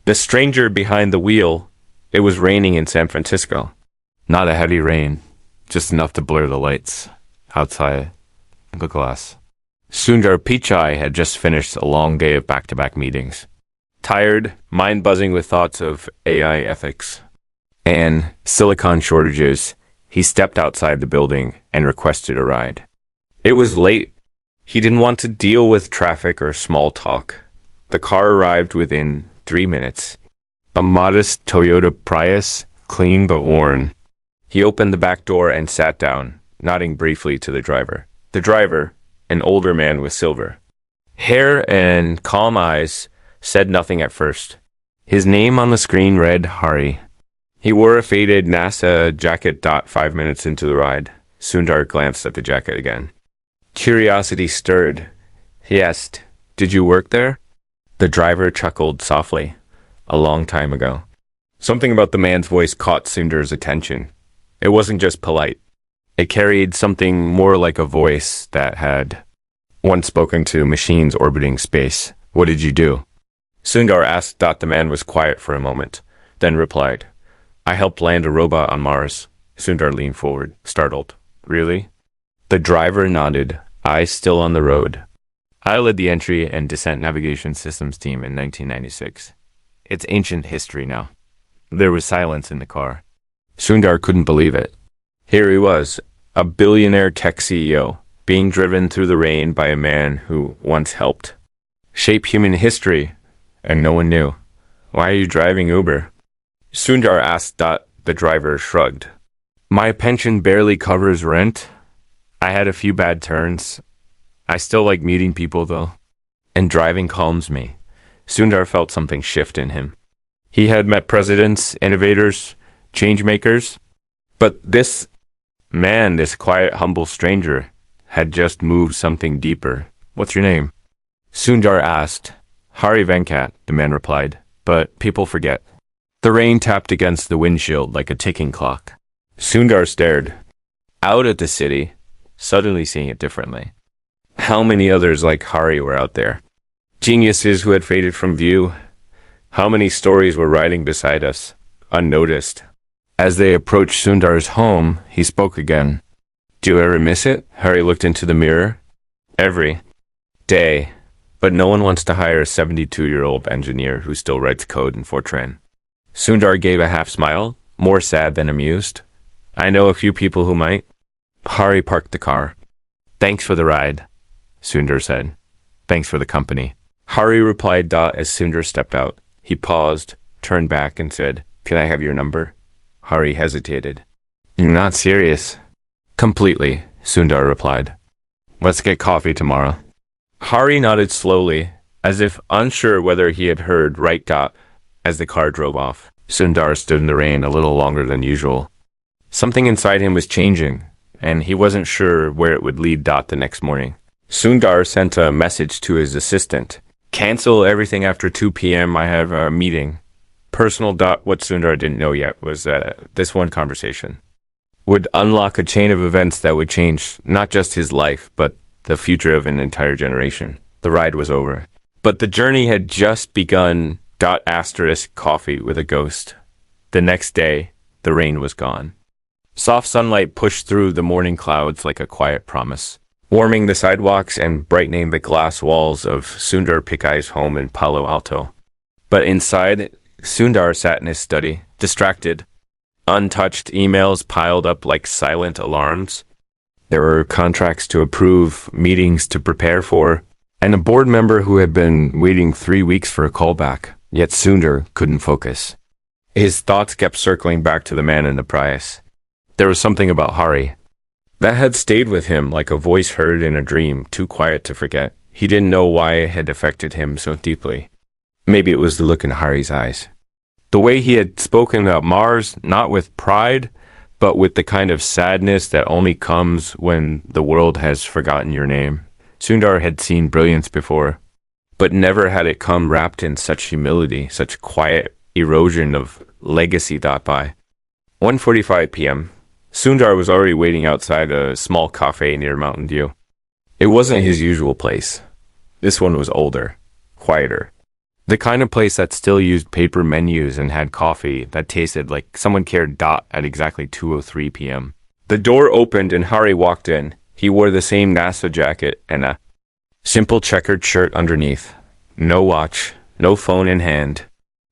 The stranger behind the wheel. It was raining in San Francisco. Not a heavy rain, just enough to blur the lights outside the glass. Sundar Pichai had just finished a long day of back-to-back meetings. Tired, mind buzzing with thoughts of AI ethics and silicon shortages, he stepped outside the building and requested a ride. It was late. He didn't want to deal with traffic or small talk. The car arrived within 3 minutes. A modest Toyota Prius, clean but worn. He opened the back door and sat down, nodding briefly to the driver. The driver, an older man with silver hair and calm eyes, said nothing at first. His name on the screen read Hari. He wore a faded NASA jacket. 5 minutes into the ride, Sundar glanced at the jacket again. Curiosity stirred. He asked, "Did you work there?" The driver chuckled softly. A long time ago. Something about the man's voice caught Sundar's attention. It wasn't just polite. It carried something more like a voice that had once spoken to machines orbiting space. "What did you do?" Sundar asked. The man was quiet for a moment, then replied, "I helped land a robot on Mars." Sundar leaned forward, startled. "Really?" The driver nodded, eyes still on the road. "I led the entry and descent navigation systems team in 1996. It's ancient history now." There was silence in the car. Sundar couldn't believe it. Here he was, a billionaire tech CEO, being driven through the rain by a man who once helped shape human history, and no one knew. "Why are you driving Uber?" Sundar asked. The driver shrugged. "My pension barely covers rent. I had a few bad turns. I still like meeting people, though. And driving calms me." Sundar felt something shift in him. He had met presidents, innovators, change makers, but this man, this quiet, humble stranger, had just moved something deeper. "What's your name?" Sundar asked. "Hari Venkat," the man replied, "but people forget." The rain tapped against the windshield like a ticking clock. Sundar stared out at the city, suddenly seeing it differently. How many others like Hari were out there? Geniuses who had faded from view. How many stories were riding beside us, unnoticed? As they approached Sundar's home, he spoke again. "Do you ever miss it?" Hari looked into the mirror. "Every day. But no one wants to hire a 72-year-old engineer who still writes code in Fortran." Sundar gave a half smile, more sad than amused. "I know a few people who might." Hari parked the car. "Thanks for the ride," Sundar said. "Thanks for the company." Hari replied. As Sundar stepped out, he paused, turned back, and said, "Can I have your number?" Hari hesitated. "You're not serious?" "Completely," Sundar replied. "Let's get coffee tomorrow." Hari nodded slowly, as if unsure whether he had heard right. As the car drove off, Sundar stood in the rain a little longer than usual. Something inside him was changing, and he wasn't sure where it would lead. The next morning, Sundar sent a message to his assistant. "Cancel everything after 2 p.m. I have a meeting." Personal. What Sundar didn't know yet was that this one conversation would unlock a chain of events that would change not just his life, but the future of an entire generation. The ride was over, but the journey had just begun. Coffee with a ghost. The next day, the rain was gone. Soft sunlight pushed through the morning clouds like a quiet promise, warming the sidewalks and brightening the glass walls of Sundar Pichai's home in Palo Alto. But inside, Sundar sat in his study, distracted. Untouched emails piled up like silent alarms. There were contracts to approve, meetings to prepare for, and a board member who had been waiting 3 weeks for a callback. Yet Sundar couldn't focus. His thoughts kept circling back to the man in the Prius. There was something about Hari that had stayed with him like a voice heard in a dream, too quiet to forget. He didn't know why it had affected him so deeply. Maybe it was the look in Hari's eyes. The way he had spoken about Mars, not with pride, but with the kind of sadness that only comes when the world has forgotten your name. Sundar had seen brilliance before, but never had it come wrapped in such humility, such quiet erosion of legacy. By 1:45 p.m., Sundar was already waiting outside a small cafe near Mountain View. It wasn't his usual place. This one was older, quieter. The kind of place that still used paper menus and had coffee that tasted like someone cared. At exactly 2:03 p.m. The door opened and Hari walked in. He wore the same NASA jacket and a simple checkered shirt underneath. No watch, no phone in hand.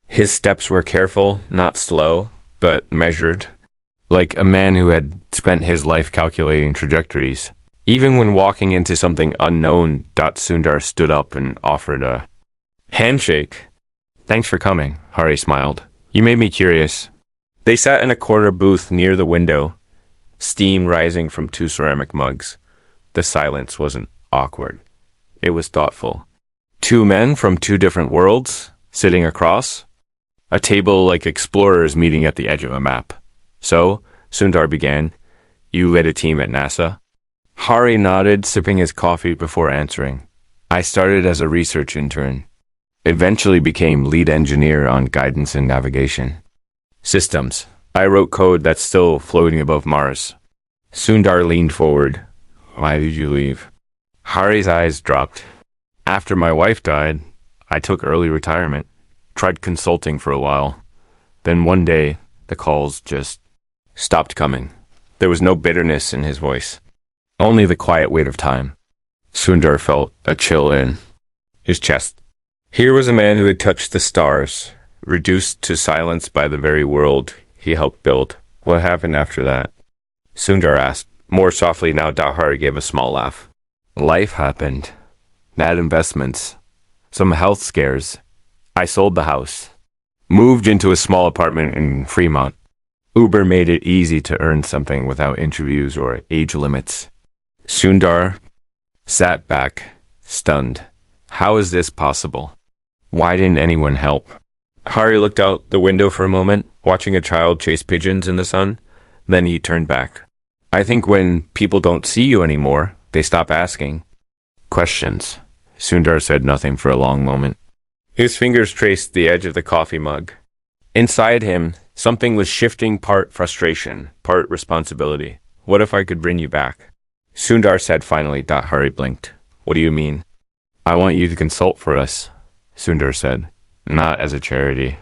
His steps were careful, not slow, but measured, like a man who had spent his life calculating trajectories. Even when walking into something unknown, Sundar stood up and offered a handshake. Thanks for coming, Hari smiled. You made me curious. They sat in a corner booth near the window, steam rising from 2 ceramic mugs. The silence wasn't awkward. It was thoughtful. 2 men from 2 different worlds, sitting across. A table like explorers meeting at the edge of a map. So, Sundar began, you led a team at NASA? Hari nodded, sipping his coffee before answering. I started as a research intern. Eventually became lead engineer on guidance and navigation. Systems. I wrote code that's still floating above Mars. Sundar leaned forward. Why did you leave? Hari's eyes dropped. After my wife died, I took early retirement. Tried consulting for a while. Then one day, the calls just stopped coming. There was no bitterness in his voice. Only the quiet weight of time. Sundar felt a chill in his chest. Here was a man who had touched the stars, reduced to silence by the very world he helped build. What happened after that? Sundar asked, more softly now. Hari gave a small laugh. Life happened. Bad investments. Some health scares. I sold the house. Moved into a small apartment in Fremont. Uber made it easy to earn something without interviews or age limits. Sundar sat back, stunned. How is this possible? Why didn't anyone help? Hari looked out the window for a moment, watching a child chase pigeons in the sun. Then he turned back. I think when people don't see you anymore, they stop asking questions. Sundar said nothing for a long moment. His fingers traced the edge of the coffee mug. Inside him, something was shifting, part frustration, part responsibility. What if I could bring you back? Sundar said finally. Hari blinked. What do you mean? I want you to consult for us, Sundar said. Not as a charity.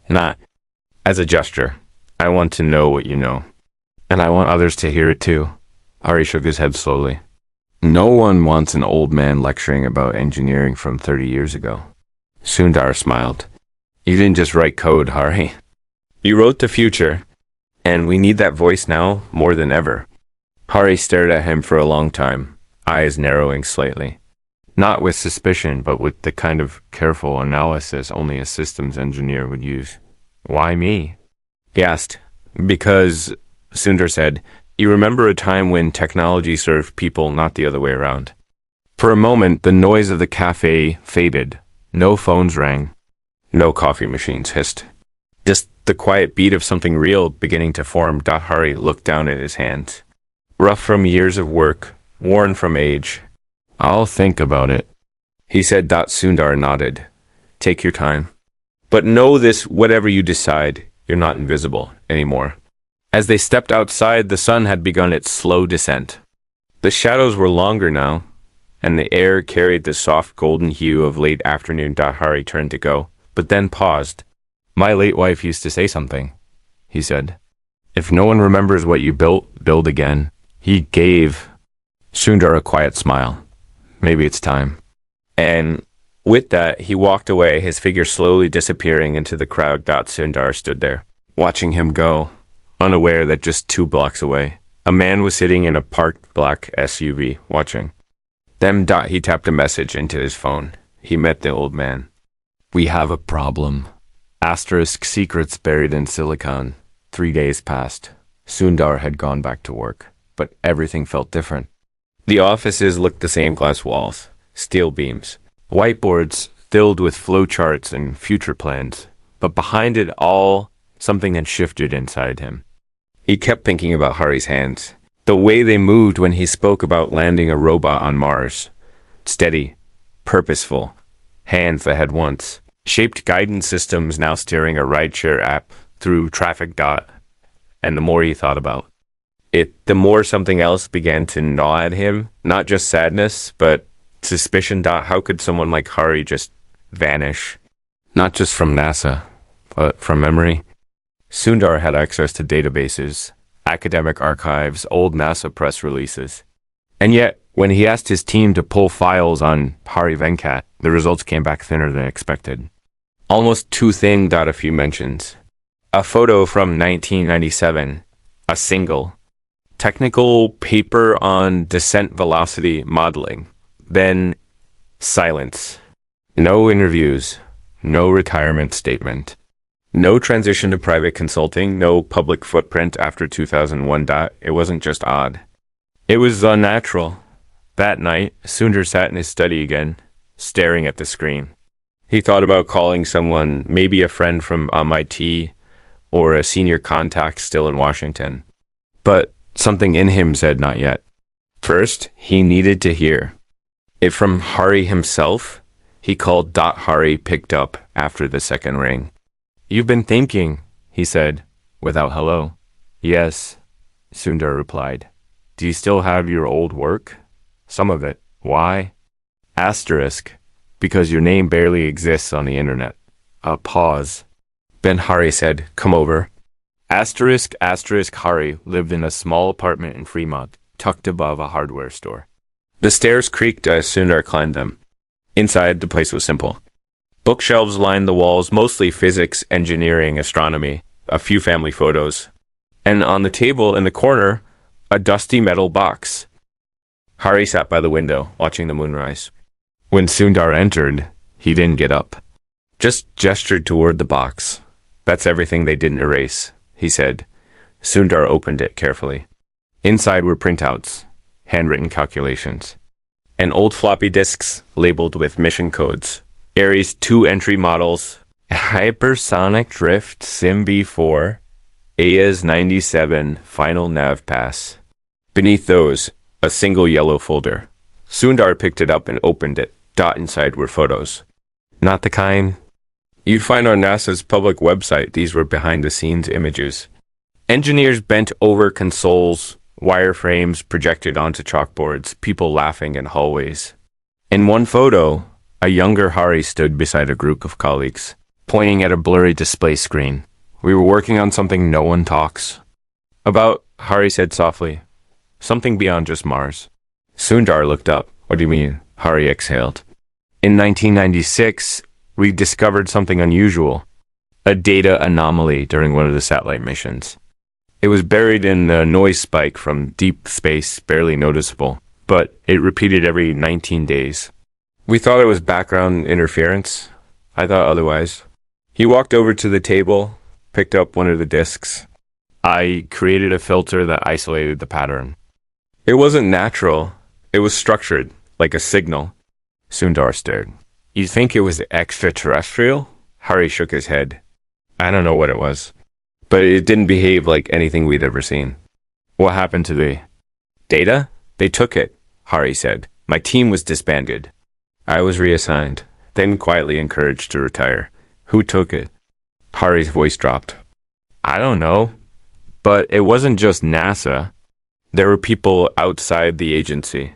Not as a gesture. I want to know what you know. And I want others to hear it too. Hari shook his head slowly. No one wants an old man lecturing about engineering from 30 years ago. Sundar smiled. You didn't just write code, Hari. You wrote the future, and we need that voice now more than ever. Hari stared at him for a long time, eyes narrowing slightly. Not with suspicion, but with the kind of careful analysis only a systems engineer would use. Why me? He asked. Because, Sundar said, you remember a time when technology served people, not the other way around. For a moment, the noise of the cafe faded. No phones rang. No coffee machines hissed. Just the quiet beat of something real beginning to form. Hari looked down at his hands. Rough from years of work, worn from age. I'll think about it, he said. Sundar nodded. Take your time. But know this, whatever you decide, you're not invisible anymore. As they stepped outside, the sun had begun its slow descent. The shadows were longer now, and the air carried the soft golden hue of late afternoon. Hari turned to go, but then paused. My late wife used to say something, he said. If no one remembers what you built, build again. He gave Sundar a quiet smile. Maybe it's time. And with that, he walked away, his figure slowly disappearing into the crowd. Sundar stood there, watching him go, unaware that just 2 blocks away, a man was sitting in a parked black SUV, watching. Then he tapped a message into his phone. He met the old man. We have a problem. Asterisk secrets buried in silicon. 3 days passed. Sundar had gone back to work, but everything felt different. The offices looked the same: glass walls, steel beams, whiteboards filled with flowcharts and future plans. But behind it all, something had shifted inside him. He kept thinking about Hari's hands, the way they moved when he spoke about landing a robot on Mars. Steady, purposeful, hands that had once shaped guidance systems, now steering a rideshare app through traffic. And the more he thought about it, the more something else began to gnaw at him. Not just sadness, but suspicion. How could someone like Hari just vanish? Not just from NASA, but from memory. Sundar had access to databases, academic archives, old NASA press releases. And yet, when he asked his team to pull files on Hari Venkat, the results came back thinner than expected. Almost too thin, got a few mentions. A photo from 1997, a single. Technical paper on descent velocity modeling. Then silence. No interviews. No retirement statement. No transition to private consulting. No public footprint after 2001. It wasn't just odd. It was unnatural. That night, Sundar sat in his study again, staring at the screen. He thought about calling someone, maybe a friend from MIT or a senior contact still in Washington. But something in him said not yet. First, he needed to hear. If from Hari himself, he called. Hari picked up after the second ring. "You've been thinking," he said, without hello. "Yes," Sundar replied. "Do you still have your old work?" "Some of it." "Why?" Asterisk, because your name barely exists on the internet. A pause. Then Hari said, "Come over." Asterisk, Hari lived in a small apartment in Fremont, tucked above a hardware store. The stairs creaked as Sundar climbed them. Inside, the place was simple. Bookshelves lined the walls, mostly physics, engineering, astronomy, a few family photos. And on the table in the corner, a dusty metal box. Hari sat by the window, watching the moonrise. When Sundar entered, he didn't get up. Just gestured toward the box. "That's everything they didn't erase," he said. Sundar opened it carefully. Inside were printouts, handwritten calculations, and old floppy disks labeled with mission codes. Ares 2 entry models, hypersonic drift Sim B4, AES 97 final nav pass. Beneath those, a single yellow folder. Sundar picked it up and opened it. Inside were photos. Not the kind you'd find on NASA's public website. These were behind-the-scenes images. Engineers bent over consoles, wireframes projected onto chalkboards, people laughing in hallways. In one photo, a younger Hari stood beside a group of colleagues, pointing at a blurry display screen. "We were working on something no one talks about," Hari said softly. "Something beyond just Mars." Sundar looked up. "What do you mean?" Hari exhaled. "In 1996, we discovered something unusual. A data anomaly during one of the satellite missions. It was buried in a noise spike from deep space, barely noticeable, but it repeated every 19 days. We thought it was background interference. I thought otherwise." He walked over to the table, picked up one of the disks. "I created a filter that isolated the pattern. It wasn't natural. It was structured, like a signal." Sundar stared. "You think it was extraterrestrial?" Hari shook his head. "I don't know what it was, but it didn't behave like anything we'd ever seen." "What happened to the data?" "They took it," Hari said. "My team was disbanded. I was reassigned, then quietly encouraged to retire." "Who took it?" Hari's voice dropped. "I don't know. But it wasn't just NASA. There were people outside the agency,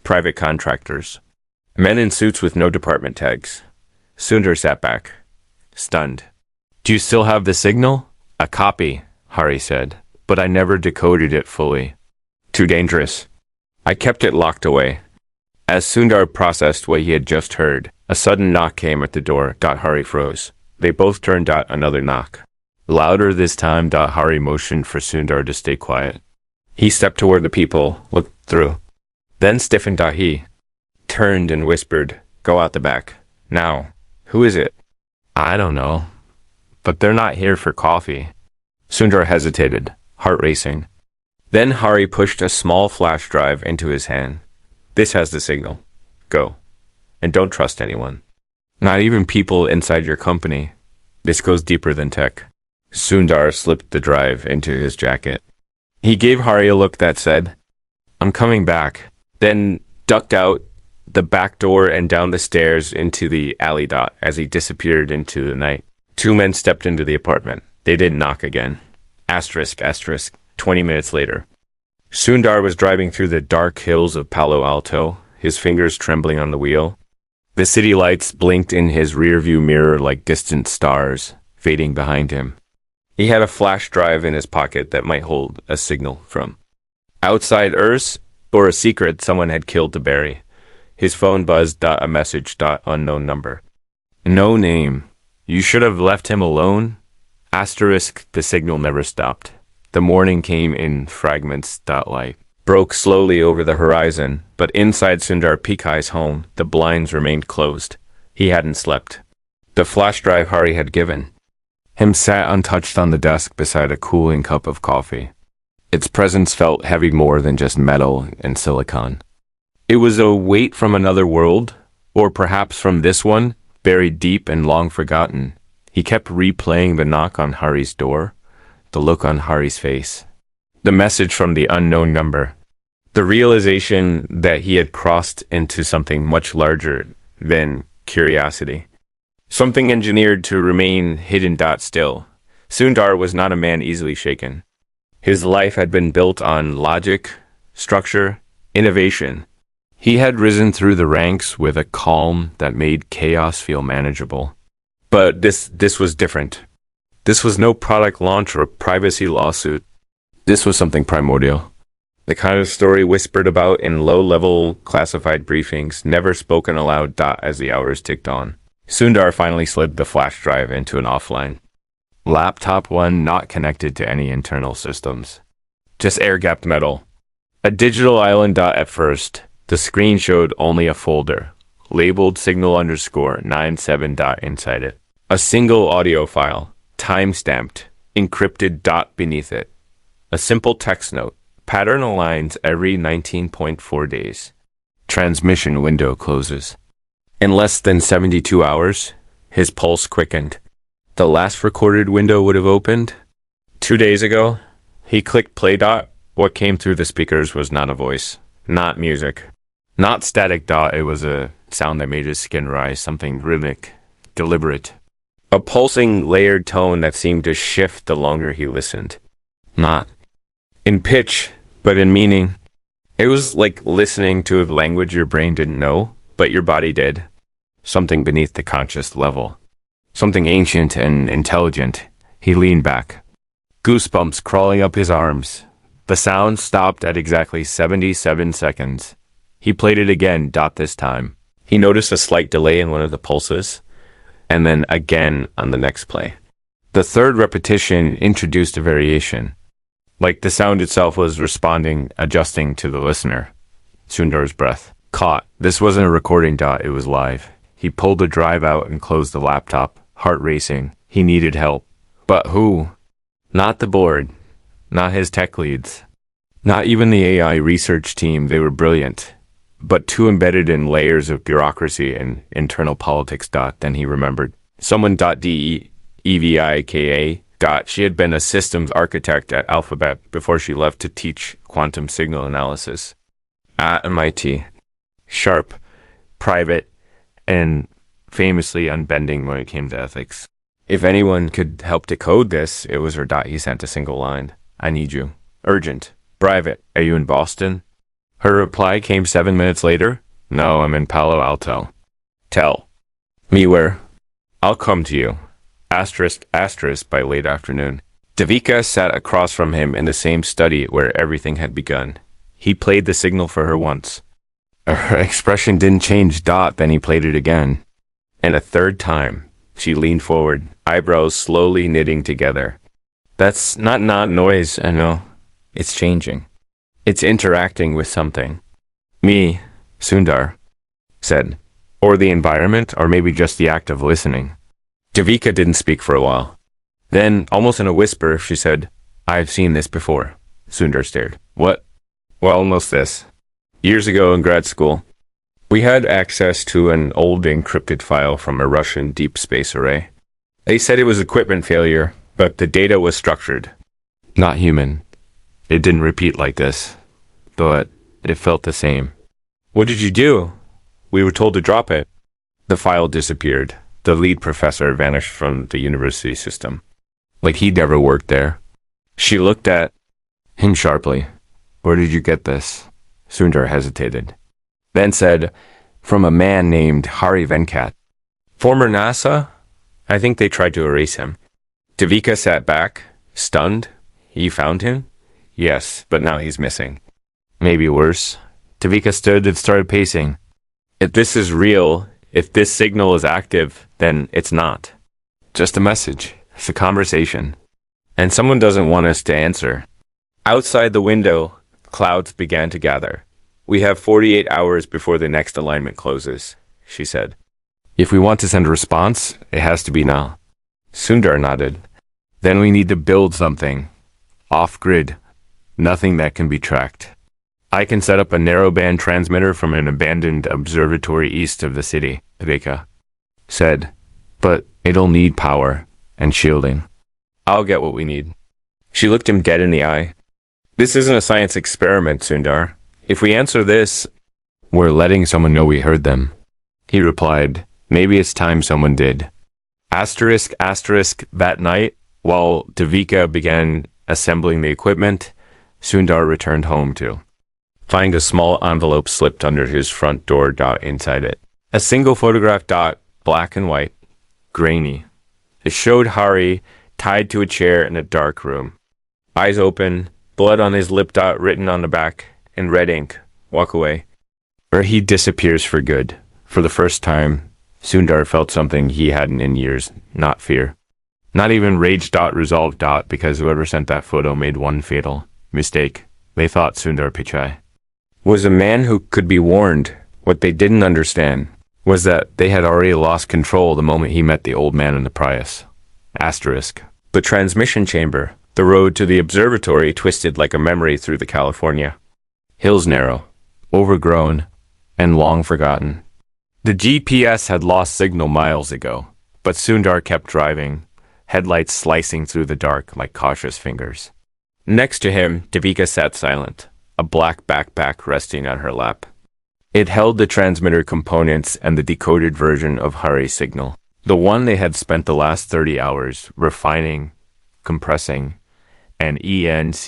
private contractors, men in suits with no department tags." Sundar sat back, stunned. "Do you still have the signal?" "A copy," Hari said, "but I never decoded it fully. Too dangerous. I kept it locked away." As Sundar processed what he had just heard, a sudden knock came at the door. Hari froze. They both turned. Another knock. Louder this time. Hari motioned for Sundar to stay quiet. He stepped toward the people, looked through, then stiffened. He turned and whispered, "Go out the back. Now." "Who is it?" "I don't know. But they're not here for coffee." Sundar hesitated, heart racing. Then Hari pushed a small flash drive into his hand. "This has the signal. Go. And don't trust anyone. Not even people inside your company. This goes deeper than tech." Sundar slipped the drive into his jacket. He gave Hari a look that said, "I'm coming back," then ducked out the back door and down the stairs into the alley. As he disappeared into the night, 2 men stepped into the apartment. They didn't knock again. Asterisk, 20 minutes later. Sundar was driving through the dark hills of Palo Alto, his fingers trembling on the wheel. The city lights blinked in his rearview mirror like distant stars, fading behind him. He had a flash drive in his pocket that might hold a signal from outside Earth or a secret someone had killed to bury. His phone buzzed. A message. Unknown number. No name. You should have left him alone. Asterisk. The signal never stopped. The morning came in fragments. Light broke slowly over the horizon, but inside Sundar Pichai's home, the blinds remained closed. He hadn't slept. The flash drive Hari had given him sat untouched on the desk beside a cooling cup of coffee. Its presence felt heavy more than just metal and silicon. It was a weight from another world, or perhaps from this one, buried deep and long forgotten. He kept replaying the knock on Hari's door, the look on Hari's face, the message from the unknown number, the realization that he had crossed into something much larger than curiosity, something engineered to remain hidden. Still, Sundar was not a man easily shaken. His life had been built on logic, structure, innovation. He had risen through the ranks with a calm that made chaos feel manageable. But this was different. This was no product launch or privacy lawsuit. This was something primordial. The kind of story whispered about in low-level classified briefings, never spoken aloud. As the hours ticked on, Sundar finally slid the flash drive into an offline. Laptop one not connected to any internal systems. Just air-gapped metal. A digital island. At first, the screen showed only a folder, labeled signal_97. Inside it. A single audio file, time-stamped, encrypted. Beneath it. A simple text note, pattern aligns every 19.4 days. Transmission window closes. In less than 72 hours, his pulse quickened. The last recorded window would have opened 2 days ago. He clicked play. What came through the speakers was not a voice, not music, not static. It was a sound that made his skin rise, something rhythmic, deliberate. A pulsing, layered tone that seemed to shift the longer he listened. Not in pitch, but in meaning. It was like listening to a language your brain didn't know, but your body did. Something beneath the conscious level. Something ancient and intelligent. He leaned back. Goosebumps crawling up his arms. The sound stopped at exactly 77 seconds. He played it again. This time, he noticed a slight delay in one of the pulses, and then again on the next play. The third repetition introduced a variation. Like the sound itself was responding, adjusting to the listener. Sundar's breath caught. This wasn't a recording. It was live. He pulled the drive out and closed the laptop, heart racing. He needed help. But who? Not the board. Not his tech leads. Not even the AI research team. They were brilliant, but too embedded in layers of bureaucracy and internal politics. Then he remembered. Someone. Devika. She had been a systems architect at Alphabet before she left to teach quantum signal analysis at MIT. Sharp, private, and famously unbending when it came to ethics. If anyone could help decode this, it was her. He sent a single line. I need you. Urgent. Private. Are you in Boston? Her reply came 7 minutes later. No, I'm in Palo Alto. Tell me where. I'll come to you. Asterisk. By late afternoon. Devika sat across from him in the same study where everything had begun. He played the signal for her once. Her expression didn't change. Then he played it again. And a third time, she leaned forward, eyebrows slowly knitting together. That's not noise, I know. It's changing. It's interacting with something. Me, Sundar said. Or the environment, or maybe just the act of listening. Devika didn't speak for a while. Then, almost in a whisper, she said, I've seen this before. Sundar stared. What? Well, almost this. Years ago in grad school, we had access to an old encrypted file from a Russian deep space array. They said it was equipment failure, but the data was structured. Not human. It didn't repeat like this, but it felt the same. What did you do? We were told to drop it. The file disappeared. The lead professor vanished from the university system. Like he'd never worked there. She looked at him sharply. Where did you get this? Sundar hesitated. Then said, From a man named Hari Venkat. Former NASA? I think they tried to erase him. Devika sat back, stunned. You found him? Yes, but now he's missing. Maybe worse. Devika stood and started pacing. If this is real, if this signal is active, then it's not. Just a message. It's a conversation. And someone doesn't want us to answer. Outside the window, clouds began to gather. We have 48 hours before the next alignment closes, she said. If we want to send a response, it has to be now. Sundar nodded. Then we need to build something. Off-grid. Nothing that can be tracked. I can set up a narrowband transmitter from an abandoned observatory east of the city, Devika said. But it'll need power and shielding. I'll get what we need. She looked him dead in the eye. This isn't a science experiment, Sundar. If we answer this, we're letting someone know we heard them. He replied, maybe it's time someone did. Asterisk, asterisk, that night, while Devika began assembling the equipment, Sundar returned home to find a small envelope slipped under his front door. Inside it. A single photograph. Black and white. Grainy. It showed Hari tied to a chair in a dark room. Eyes open, blood on his lip. Written on the back in red ink. Walk away. Or he disappears for good. For the first time, Sundar felt something he hadn't in years. Not fear. Not even rage. Resolve. Because whoever sent that photo made one fatal mistake. They thought Sundar Pichai was a man who could be warned. What they didn't understand was that they had already lost control the moment he met the old man in the Prius. Asterisk. The transmission chamber. The road to the observatory twisted like a memory through the California. Hills narrow, overgrown, and long forgotten. The GPS had lost signal miles ago, but Sundar kept driving, headlights slicing through the dark like cautious fingers. Next to him, Devika sat silent, a black backpack resting on her lap. It held the transmitter components and the decoded version of Hari's signal, the one they had spent the last 30 hours refining, compressing, and encrypting.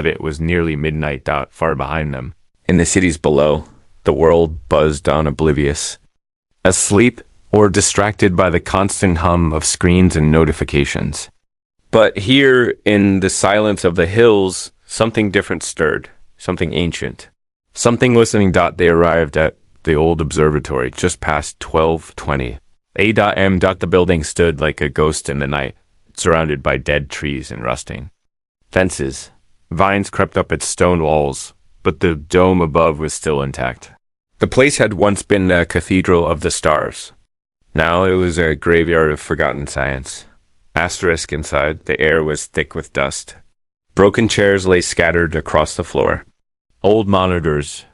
It was nearly midnight. Far behind them. In the cities below, the world buzzed on oblivious, asleep or distracted by the constant hum of screens and notifications. But here, in the silence of the hills, something different stirred, something ancient, something listening. They arrived at the old observatory just past 12:20. A.M. The building stood like a ghost in the night, surrounded by dead trees and rusting fences. Vines crept up its stone walls, but the dome above was still intact. The place had once been a cathedral of the stars. Now it was a graveyard of forgotten science. Asterisk inside, the air was thick with dust. Broken chairs lay scattered across the floor. Old monitors,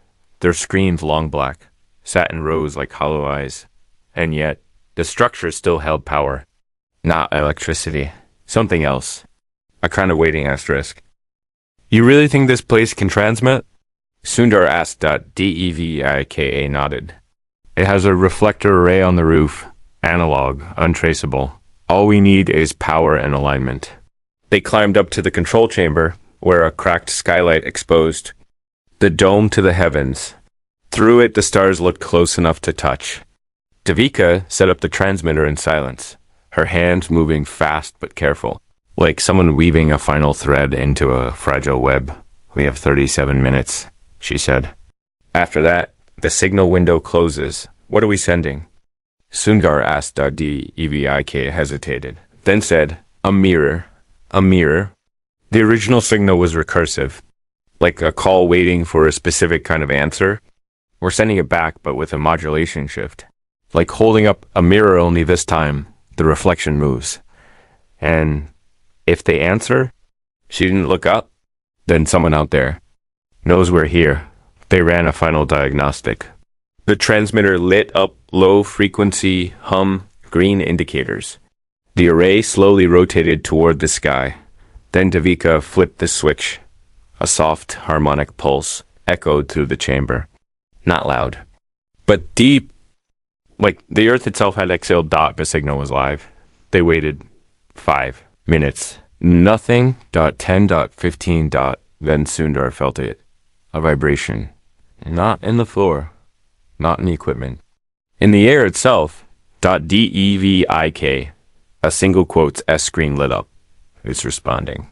their screens long black, sat in rows like hollow eyes. And yet, the structure still held power. Not electricity. Something else. A kind of waiting asterisk. You really think this place can transmit? Sundar asked. Devika nodded. It has a reflector array on the roof. Analog, untraceable. All we need is power and alignment. They climbed up to the control chamber, where a cracked skylight exposed the dome to the heavens. Through it, the stars looked close enough to touch. Devika set up the transmitter in silence, her hands moving fast but careful, like someone weaving a final thread into a fragile web. We have 37 minutes, she said. After that, the signal window closes. What are we sending? Sundar asked. Devika hesitated, then said, a mirror. A mirror. The original signal was recursive, like a call waiting for a specific kind of answer. We're sending it back, but with a modulation shift. Like holding up a mirror, only this time, the reflection moves. And if they answer, she didn't look up, then someone out there knows we're here. They ran a final diagnostic. The transmitter lit up low-frequency hum green indicators. The array slowly rotated toward the sky. Then Devika flipped the switch. A soft, harmonic pulse echoed through the chamber. Not loud, but deep, like the earth itself had exhaled. The signal was live. They waited 5 minutes. Nothing. 10. 15. Then Sundar felt it. A vibration. Not in the floor. Not in the equipment. In the air itself, .devik. A single quote's S screen lit up. It's responding.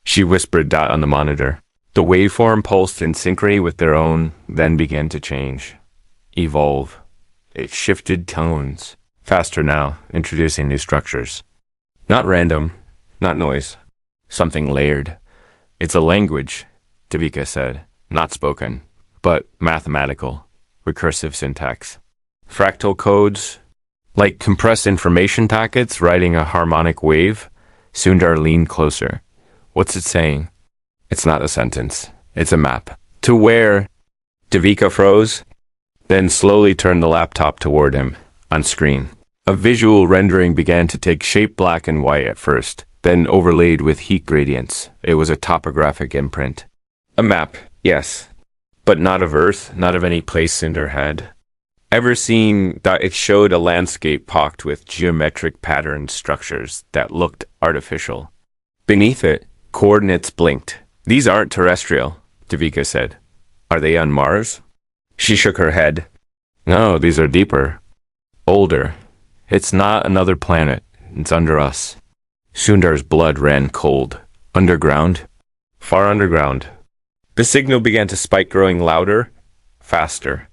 She whispered on the monitor. The waveform pulsed in synchrony with their own, then began to change. Evolve. It shifted tones. Faster now, introducing new structures. Not random, not noise. Something layered. It's a language, Devika said. Not spoken, but mathematical. Recursive syntax. Fractal codes. Like compressed information packets riding a harmonic wave. Sundar leaned closer. What's it saying? It's not a sentence. It's a map. To where? Devika froze, then slowly turned the laptop toward him, on screen. A visual rendering began to take shape, black and white at first, then overlaid with heat gradients. It was a topographic imprint. A map, yes, but not of Earth, not of any place Sundar had ever seen. That it showed a landscape pocked with geometric patterned structures that looked artificial. Beneath it, coordinates blinked. These aren't terrestrial, Devika said. Are they on Mars? She shook her head. No, these are deeper. Older. It's not another planet. It's under us. Sundar's blood ran cold. Underground? Far underground. The signal began to spike, growing louder, faster.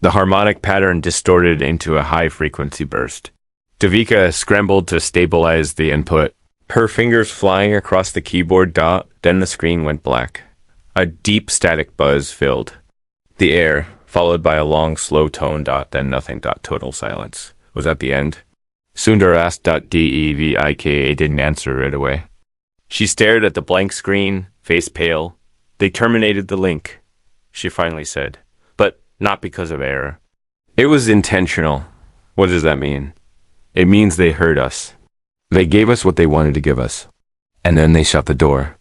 The harmonic pattern distorted into a high-frequency burst. Devika scrambled to stabilize the input. Her fingers flying across the keyboard dot, then the screen went black. A deep static buzz filled the air, followed by a long, slow tone dot, then nothing dot, total silence. Was that the end? Sundar asked. Devika didn't answer right away. She stared at the blank screen, face pale. They terminated the link, she finally said, but not because of error. It was intentional. What does that mean? It means they heard us. They gave us what they wanted to give us. And then they shut the door.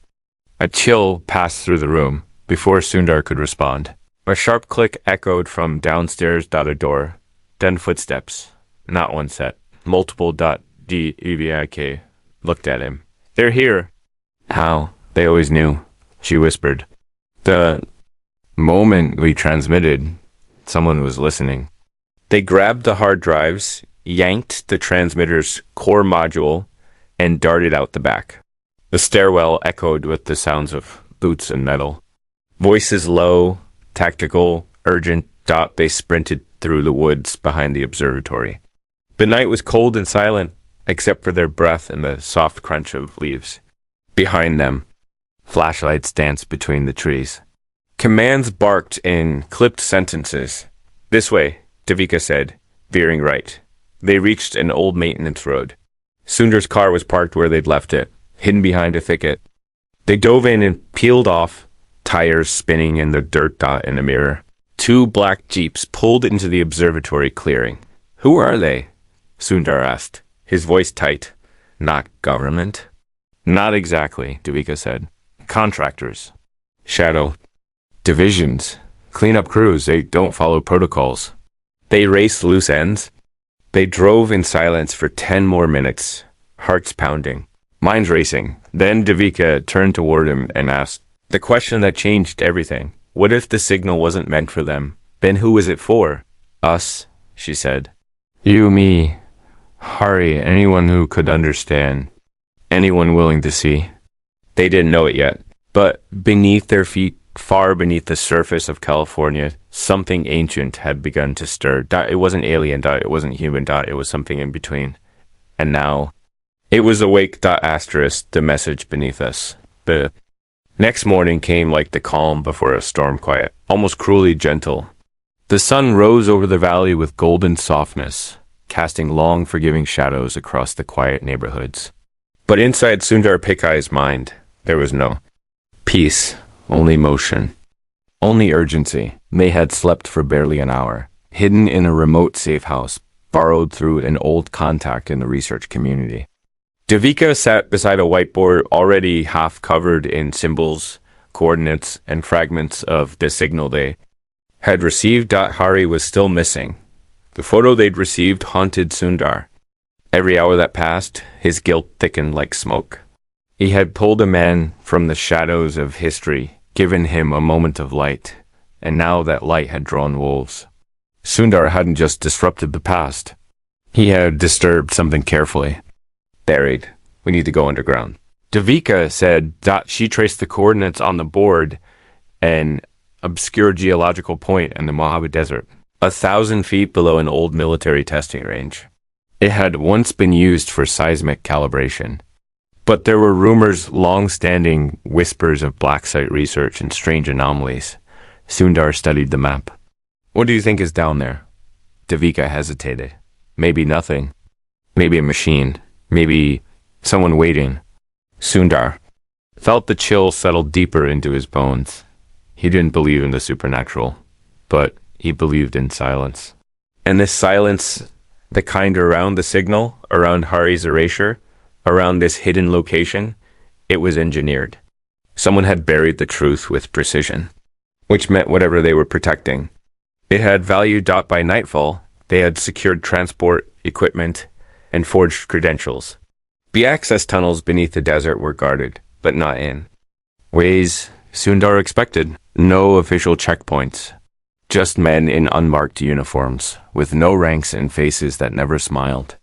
A chill passed through the room before Sundar could respond. A sharp click echoed from downstairs. A door. Then footsteps. Not one set. Multiple. Devika looked at him. They're here. How? They always knew, she whispered. The moment we transmitted, someone was listening. They grabbed the hard drives, yanked the transmitter's core module, and darted out the back. The stairwell echoed with the sounds of boots and metal. Voices low, tactical, urgent. They sprinted through the woods behind the observatory. The night was cold and silent, except for their breath and the soft crunch of leaves. Behind them, flashlights danced between the trees. Commands barked in clipped sentences. This way, Devika said, veering right. They reached an old maintenance road. Sundar's car was parked where they'd left it, hidden behind a thicket. They dove in and peeled off, tires spinning in the dirt dot in the mirror. 2 black jeeps pulled into the observatory clearing. Who are they? Sundar asked, his voice tight. Not government? Not exactly, Devika said. Contractors. Shadow. Divisions. Cleanup crews. They don't follow protocols. They race loose ends. They drove in silence for 10 more minutes, hearts pounding, minds racing. Then Devika turned toward him and asked, the question that changed everything. What if the signal wasn't meant for them? Then who was it for? Us, she said. You, me, Hari, anyone who could understand. Anyone willing to see. They didn't know it yet, but beneath their feet, far beneath the surface of California, something ancient had begun to stir. It wasn't alien. It wasn't human. It was something in between. And now, it was awake. Asterisk, the message beneath us. The next morning came like the calm before a storm quiet, almost cruelly gentle. The sun rose over the valley with golden softness, casting long, forgiving shadows across the quiet neighborhoods. But inside Sundar Pichai's mind, there was no peace, only motion, only urgency. They had slept for barely an hour, hidden in a remote safe house, borrowed through an old contact in the research community. Devika sat beside a whiteboard already half covered in symbols, coordinates, and fragments of the signal they had received. Hari was still missing. The photo they'd received haunted Sundar. Every hour that passed, his guilt thickened like smoke. He had pulled a man from the shadows of history, given him a moment of light, and now that light had drawn wolves. Sundar hadn't just disrupted the past. He had disturbed something carefully. Buried. We need to go underground. Devika said that she traced the coordinates on the board an obscure geological point in the Mojave Desert, 1,000 feet below an old military testing range. It had once been used for seismic calibration. But there were rumors, long-standing whispers of black site research and strange anomalies. Sundar studied the map. What do you think is down there? Devika hesitated. Maybe nothing. Maybe a machine. Maybe someone waiting. Sundar felt the chill settle deeper into his bones. He didn't believe in the supernatural, but he believed in silence. And this silence, the kind around the signal, around Hari's erasure, around this hidden location, it was engineered. Someone had buried the truth with precision, which meant whatever they were protecting. It had value. By nightfall, they had secured transport, equipment, and forged credentials. The access tunnels beneath the desert were guarded, but not in. Ways Sundar expected. No official checkpoints. Just men in unmarked uniforms, with no ranks and faces that never smiled.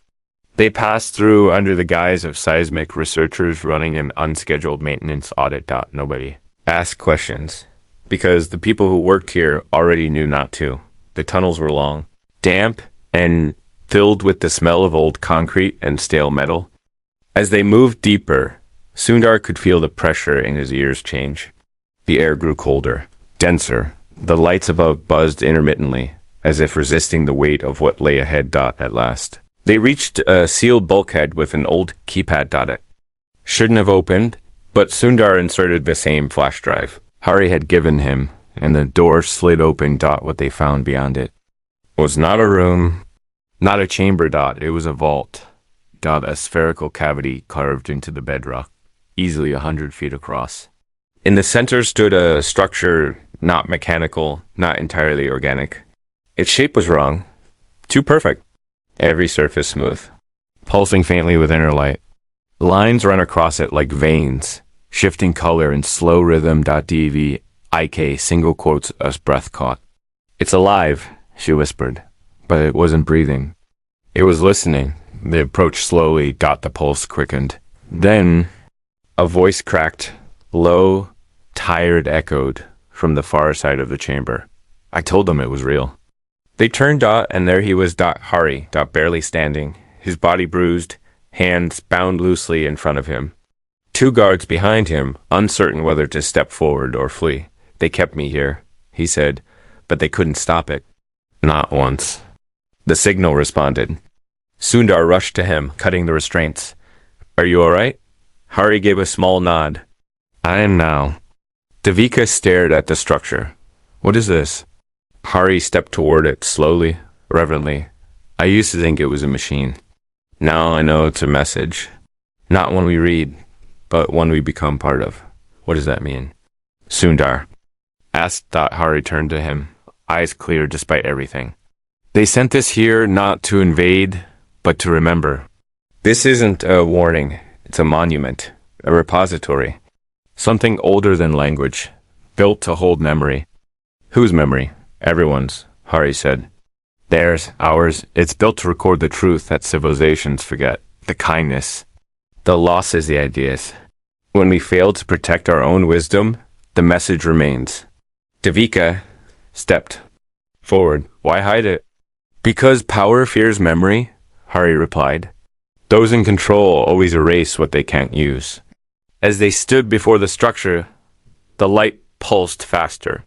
They passed through under the guise of seismic researchers running an unscheduled maintenance audit. Nobody asked questions, because the people who worked here already knew not to. The tunnels were long, damp, and filled with the smell of old concrete and stale metal. As they moved deeper, Sundar could feel the pressure in his ears change. The air grew colder, denser. The lights above buzzed intermittently, as if resisting the weight of what lay ahead. At last, they reached a sealed bulkhead with an old keypad. It shouldn't have opened, but Sundar inserted the same flash drive Hari had given him, and the door slid open. What they found beyond it was not a room, not a chamber. It was a vault. A spherical cavity carved into the bedrock, easily 100 feet across. In the center stood a structure not mechanical, not entirely organic. Its shape was wrong. Too perfect. Every surface smooth, pulsing faintly with inner light. Lines run across it like veins, shifting color in slow rhythm. DVIK single quotes as breath caught. It's alive, she whispered, but it wasn't breathing. It was listening. They approached slowly. The pulse quickened. Then a voice cracked, low, tired, echoed from the far side of the chamber. I told them it was real. They turned. And there he was. Hari. Barely standing, his body bruised, hands bound loosely in front of him. Two guards behind him, uncertain whether to step forward or flee. They kept me here, he said, but they couldn't stop it. Not once. The signal responded. Sundar rushed to him, cutting the restraints. Are you all right? Hari gave a small nod. I am now. Devika stared at the structure. What is this? Hari stepped toward it slowly, reverently. I used to think it was a machine. Now I know it's a message. Not one we read, but one we become part of. What does that mean? Sundar asked. Hari turned to him, eyes clear despite everything. They sent this here not to invade, but to remember. This isn't a warning. It's a monument, a repository. Something older than language, built to hold memory. Whose memory? Everyone's, Hari said. Theirs, ours. It's built to record the truth that civilizations forget. The kindness, the losses, the ideas. When we fail to protect our own wisdom, the message remains. Devika stepped forward. Why hide it? Because power fears memory, Hari replied. Those in control always erase what they can't use. As they stood before the structure, the light pulsed faster.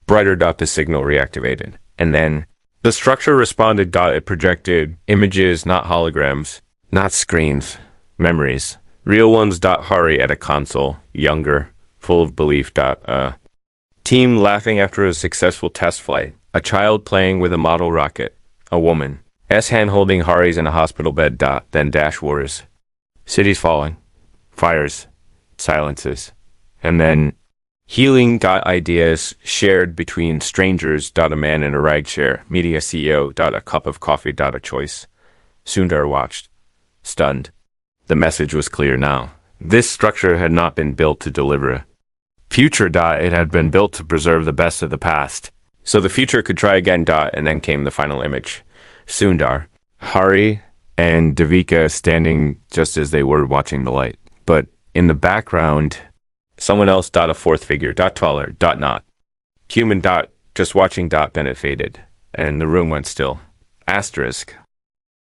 Brighter. The signal reactivated. And then the structure responded. It projected images, not holograms, not screens, memories. Real ones. Hari at a console, younger, full of belief. Team laughing after a successful test flight. A child playing with a model rocket. A woman. hand holding Hari's in a hospital bed. Then dash wars. Cities falling. Fires. Silences. And then healing. Ideas shared between strangers. A man in a rag chair. Media CEO. A cup of coffee. A choice. Sundar watched, stunned. The message was clear now. This structure had not been built to deliver future. It had been built to preserve the best of the past. So the future could try again, dot, and then came the final image. Sundar, Hari, and Devika standing just as they were watching the light. But in the background, someone else, dot, a fourth figure, dot taller, dot not. Human, dot, just watching, dot, then it faded, and the room went still. Asterisk.